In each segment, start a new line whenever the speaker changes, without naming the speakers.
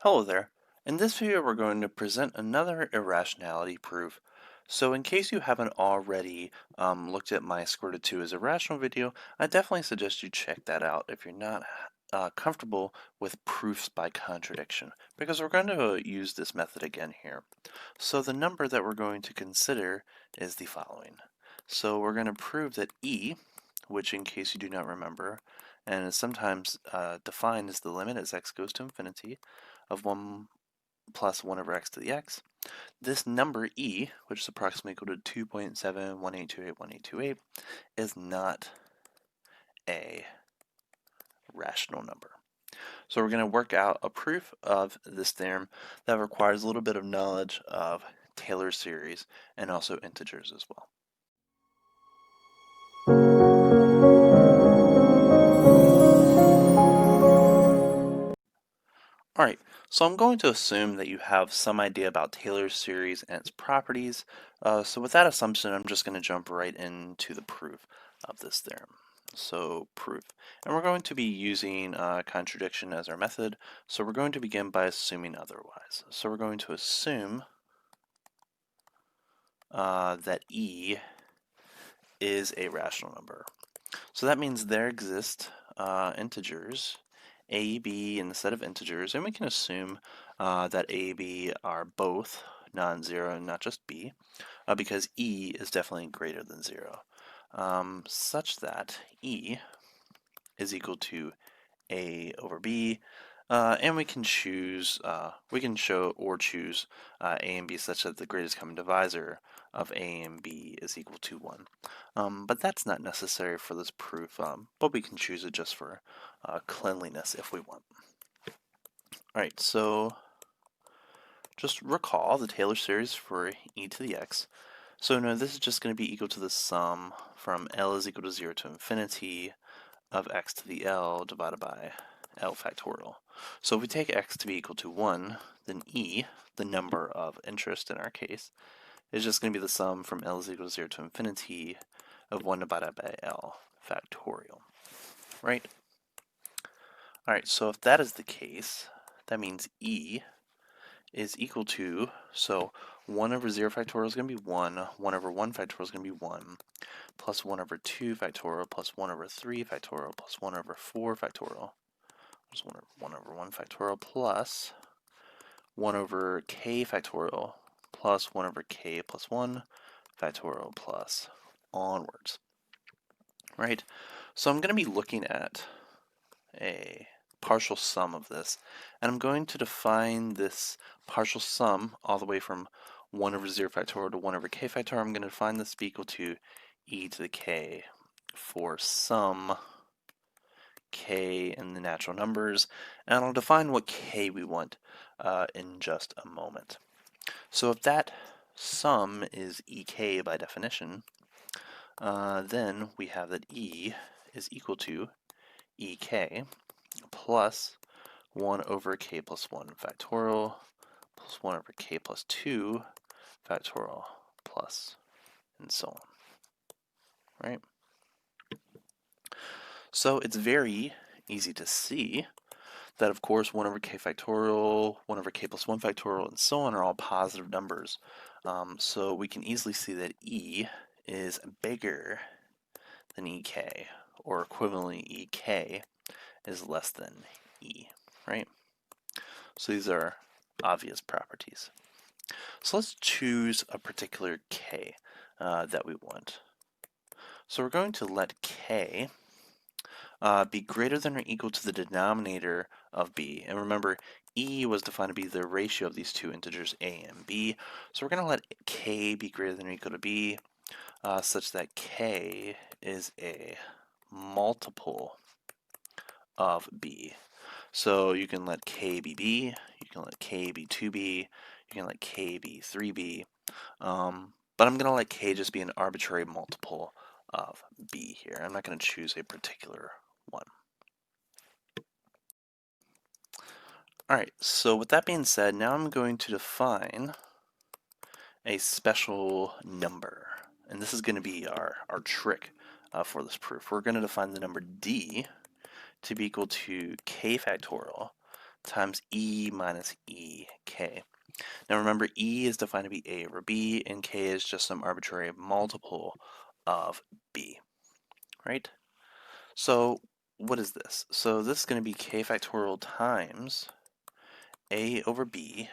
Hello there. In this video we're going to present another irrationality proof. So in case you haven't already looked at my square root of 2 is irrational video, I definitely suggest you check that out if you're not comfortable with proofs by contradiction, because we're going to use this method again here. So the number that we're going to consider is the following. So we're going to prove that e, which in case you do not remember, and is sometimes defined as the limit as x goes to infinity of 1 plus 1 over x to the x. This number e, which is approximately equal to 2.718281828, is not a rational number. So we're going to work out a proof of this theorem that requires a little bit of knowledge of Taylor series and also integers as well. Alright, so I'm going to assume that you have some idea about Taylor series and its properties. So with that assumption, I'm just going to jump right into the proof of this theorem. So proof. And we're going to be using contradiction as our method. So we're going to begin by assuming otherwise. So we're going to assume that e is a rational number. So that means there exist integers a, b in the set of integers, and we can assume that a, b are both non-zero and not just b, because e is definitely greater than 0, such that e is equal to a over b, and we can choose, we can show or choose a and b such that the greatest common divisor of a and b is equal to 1. But that's not necessary for this proof, but we can choose it just for cleanliness if we want. Alright, so just recall the Taylor series for e to the x. So no, this is just going to be equal to the sum from L is equal to 0 to infinity of x to the L divided by L factorial. So if we take x to be equal to 1, then e, the number of interest in our case, is just going to be the sum from L is equal to 0 to infinity of 1 divided by L factorial, right? Alright, so if that is the case, that means e is equal to, so 1 over 0 factorial is going to be 1, 1 over 1 factorial is going to be 1, plus 1 over 2 factorial, plus 1 over 3 factorial, plus 1 over 4 factorial, plus 1 over 1 factorial, plus 1 over k factorial, plus 1 over k plus 1 factorial, plus onwards, right? So I'm going to be looking at a partial sum of this, and I'm going to define this partial sum all the way from 1 over 0 factorial to 1 over k factorial. I'm going to define this to be equal to e to the k for some k in the natural numbers, and I'll define what k we want in just a moment. So if that sum is ek by definition, then we have that e is equal to ek plus 1 over k plus 1 factorial plus 1 over k plus 2 factorial plus and so on, right? So it's very easy to see that, of course, 1 over k factorial, 1 over k plus 1 factorial, and so on are all positive numbers. So we can easily see that e is bigger than ek, or equivalently ek is less than e, right? So these are obvious properties. So let's choose a particular k that we want. So we're going to let k be greater than or equal to the denominator of b. And remember, e was defined to be the ratio of these two integers a and b. So we're going to let k be greater than or equal to b such that k is a multiple of b. So you can let k be b, you can let k be 2b, you can let k be 3b, but I'm going to let k just be an arbitrary multiple of b here. I'm not going to choose a particular one. Alright, so with that being said, now I'm going to define a special number. And this is going to be our trick for this proof. We're going to define the number d to be equal to k factorial times e minus ek. Now remember, e is defined to be a over b, and k is just some arbitrary multiple of b, right? So what is this? So this is going to be k factorial times a over b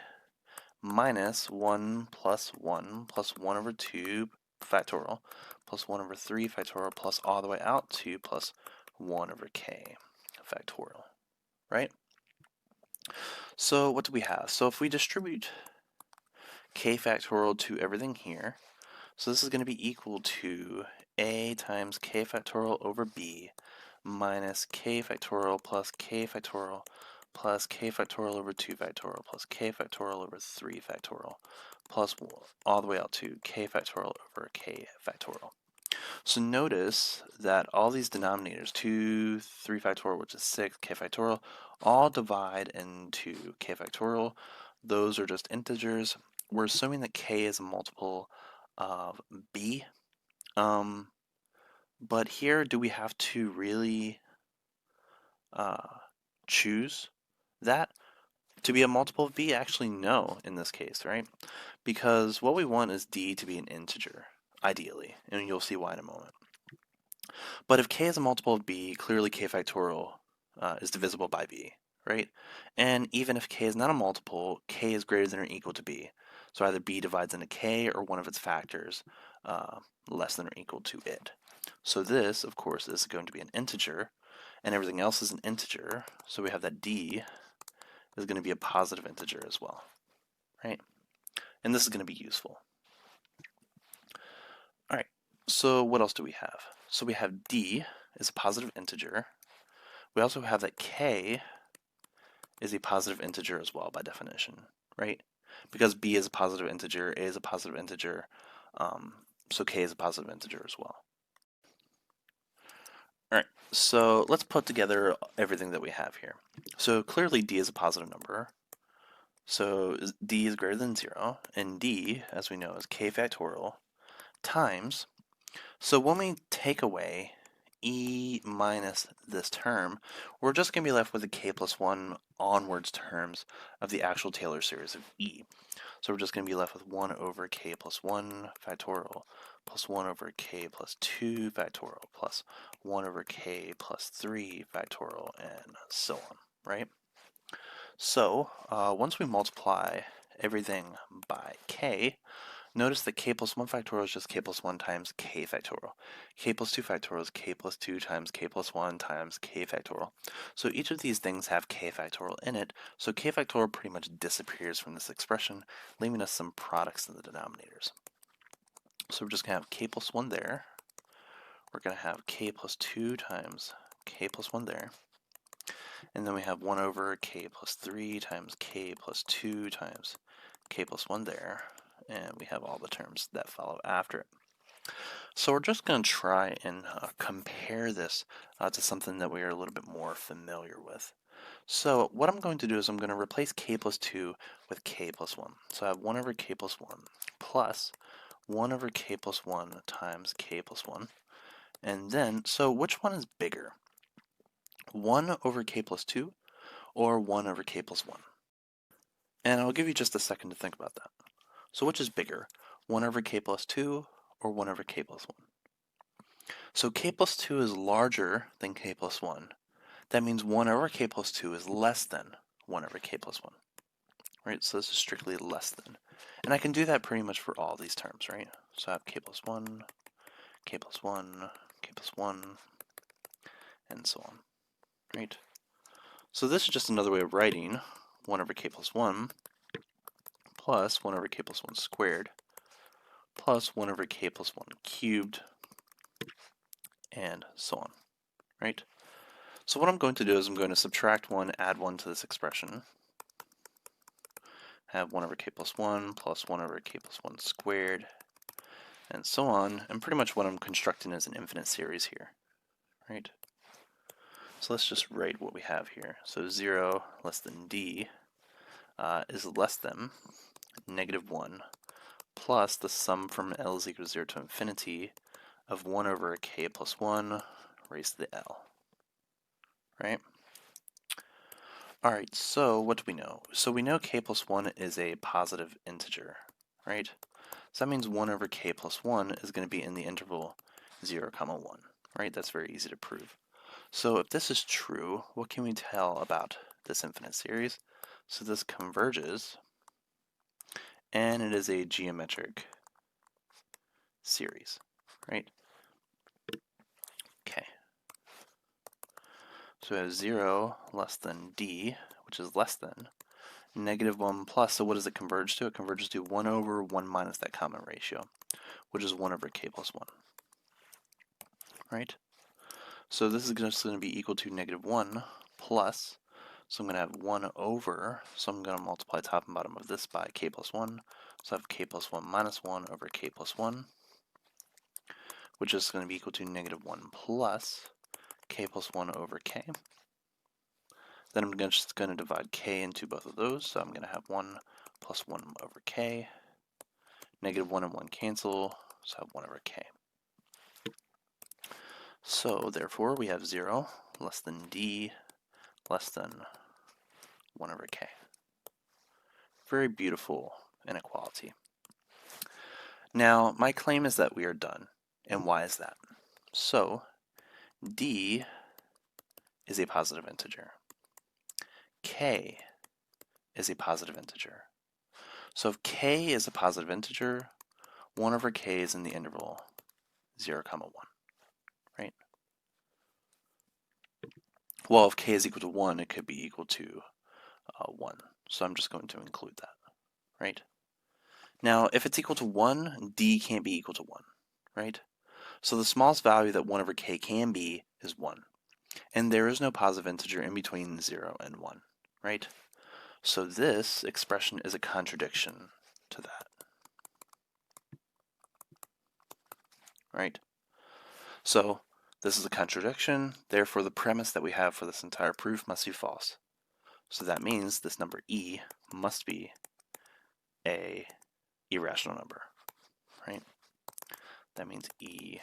minus 1 plus 1 plus 1 over 2 factorial plus 1 over 3 factorial plus all the way out to plus 1 over k factorial, right? So what do we have? So if we distribute k factorial to everything here, so this is going to be equal to a times k factorial over b minus k factorial plus k factorial plus k factorial over 2 factorial plus k factorial over 3 factorial plus all the way out to k factorial over k factorial. So notice that all these denominators, 2, 3 factorial, which is 6, k factorial, all divide into k factorial. Those are just integers. We're assuming that k is a multiple of b. But here, do we have to really choose that to be a multiple of b? Actually, no, in this case, right? Because what we want is d to be an integer, ideally, and you'll see why in a moment. But if k is a multiple of b, clearly k factorial is divisible by b, right? And even if k is not a multiple, k is greater than or equal to b. So either b divides into k or one of its factors less than or equal to it. So this, of course, is going to be an integer, and everything else is an integer. So we have that d is going to be a positive integer as well, right? And this is going to be useful. All right, so what else do we have? So we have d is a positive integer. We also have that k is a positive integer as well by definition, right? Because b is a positive integer, a is a positive integer, so k is a positive integer as well. All right, so let's put together everything that we have here. So clearly d is a positive number. So d is greater than 0, and d, as we know, is k factorial times. So when we take away e minus this term, we're just going to be left with the k plus 1 onwards terms of the actual Taylor series of e. So we're just going to be left with 1 over k plus 1 factorial plus 1 over k plus 2 factorial plus 1 over k plus 3 factorial and so on, right? So once we multiply everything by k, notice that k plus 1 factorial is just k plus 1 times k factorial. K plus 2 factorial is k plus 2 times k plus 1 times k factorial. So each of these things have k factorial in it, so k factorial pretty much disappears from this expression, leaving us some products in the denominators. So we're just going to have k plus 1 there. We're going to have k plus 2 times k plus 1 there. And then we have 1 over k plus 3 times k plus 2 times k plus 1 there. And we have all the terms that follow after it. So we're just going to try and compare this to something that we are a little bit more familiar with. So what I'm going to do is I'm going to replace k plus 2 with k plus 1. So I have 1 over k plus 1 plus 1 over k plus 1 times k plus 1. And then, so which one is bigger? 1 over k plus 2 or 1 over k plus 1? And I'll give you just a second to think about that. So which is bigger, 1 over k plus 2 or 1 over k plus 1? So k plus 2 is larger than k plus 1. That means 1 over k plus 2 is less than 1 over k plus 1. Right, so this is strictly less than. And I can do that pretty much for all these terms, right? So I have k plus 1, k plus 1, k plus 1, and so on, right? So this is just another way of writing 1 over k plus 1 plus 1 over k plus 1 squared plus 1 over k plus 1 cubed, and so on, right? So what I'm going to do is I'm going to subtract 1, add 1 to this expression. Have 1 over k plus 1 plus 1 over k plus 1 squared, and so on. And pretty much what I'm constructing is an infinite series here, right? So let's just write what we have here. So 0 less than d is less than negative 1 plus the sum from L is equal to 0 to infinity of 1 over k plus 1 raised to the L, right? All right, so what do we know? So we know k plus 1 is a positive integer, right? So that means 1 over k plus 1 is going to be in the interval 0, comma 1, right? That's very easy to prove. So if this is true, what can we tell about this infinite series? So this converges, and it is a geometric series, right? Okay. So we have 0 less than d, which is less than negative 1 plus, so what does it converge to? It converges to 1 over 1 minus that common ratio, which is 1 over k plus 1, right? So this is just going to be equal to negative 1 plus, so I'm going to have 1 over, so I'm going to multiply top and bottom of this by k plus 1, so I have k plus 1 minus 1 over k plus 1, which is going to be equal to negative 1 plus k plus 1 over k. Then I'm just going to divide k into both of those, so I'm going to have 1 plus 1 over k. Negative 1 and 1 cancel, so I have 1 over k. So therefore we have 0 less than d less than 1 over k. Very beautiful inequality. Now my claim is that we are done. And why is that? So d is a positive integer. K is a positive integer. So if k is a positive integer, 1 over k is in the interval 0, comma 1, right? Well, if k is equal to 1, it could be equal to 1. So I'm just going to include that, right? Now, if it's equal to 1, d can't be equal to 1, right? So the smallest value that 1 over k can be is 1. And there is no positive integer in between 0 and 1, right? So this expression is a contradiction to that, right? So this is a contradiction, therefore the premise that we have for this entire proof must be false. So that means this number e must be a irrational number, right? That means e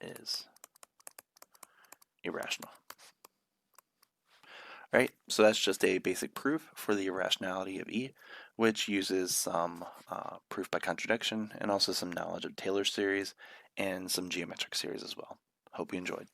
is irrational. Right, so that's just a basic proof for the irrationality of E, which uses some proof by contradiction and also some knowledge of Taylor's series and some geometric series as well. Hope you enjoyed.